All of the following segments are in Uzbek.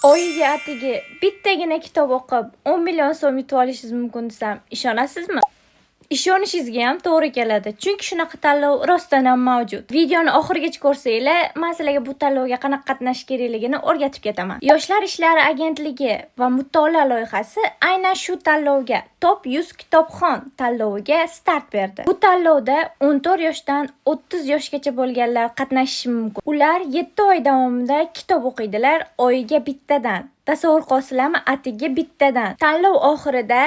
Oyiga atigi bittagina kitob o'qib 10 million so'm yutib olishingiz mumkin desam, ishonasizmi? Ishonishingizga ham to'g'ri keladi. Chunki shunaqa tanlov rostdan ham mavjud. Videoni oxirigacha ko'rsanglar, men sizlarga bu tanlovga qanaqa qatnashish kerakligini o'rgatib ketaman. Yoshlar ishlari agentligi va mutolaa loyihasi aynan shu tanlovga Top 100 kitobxon tanloviga start berdi. Bu tanlovda 14 yoshdan 30 yoshgacha bo'lganlar qatnashishi mumkin. Ular 7 oy davomida kitob o'qiydilar, oyiga bittadan. Tasavvur qilasizlarmi? Atiga bittadan. Tanlov oxirida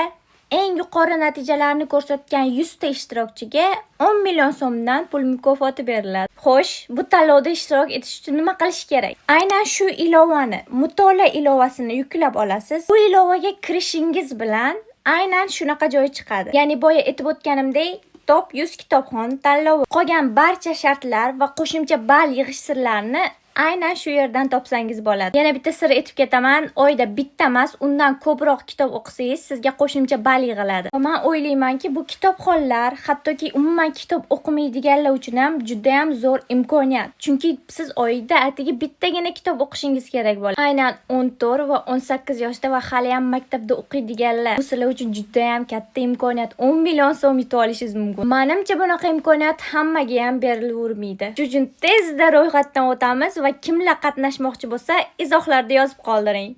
eng yuqori natijalarni ko'rsatgan 100 ta ishtirokchiga 10 million so'mdan pul mukofoti beriladi. Xo'sh, bu tanlovda ishtirok etish uchun nima qilish kerak? Aynan shu ilovani, mutolaa ilovasini yuklab olasiz. Bu ilovaga kirishingiz bilan aynan shunaqa joy chiqadi. Ya'ni boya aytib o'tganimdek, Top 100 kitobxon tanlovi. Qolgan barcha shartlar va qo'shimcha ball yig'ish sirlarini aynan shu yerdan topsangiz bo'ladi. Yana bitta sir aytib ketaman, oyda bitta emas, undan ko'proq kitob o'qisangiz sizga qo'shimcha ball yig'iladi. Men o'ylaymanki, bu kitobxonlar, hattoki umuman kitob o'qimaydiganlar uchun ham juda ham zo'r imkoniyat. Chunki siz oyda atigi bittagina kitob o'qishingiz kerak bo'ladi. Aynan 14 va 18 yoshda va hali ham maktabda o'qiydiganlar. Bu sizlar uchun juda ham katta imkoniyat. 10 million so'm yutib olishingiz mumkin. Menimcha bunaqa imkoniyat hammaga ham berilavermaydi. Shuning uchun tezda ro'yxatdan o'tamiz va kimlar qatnashmoqchi bo'lsa, izohlarda yozib qoldiring.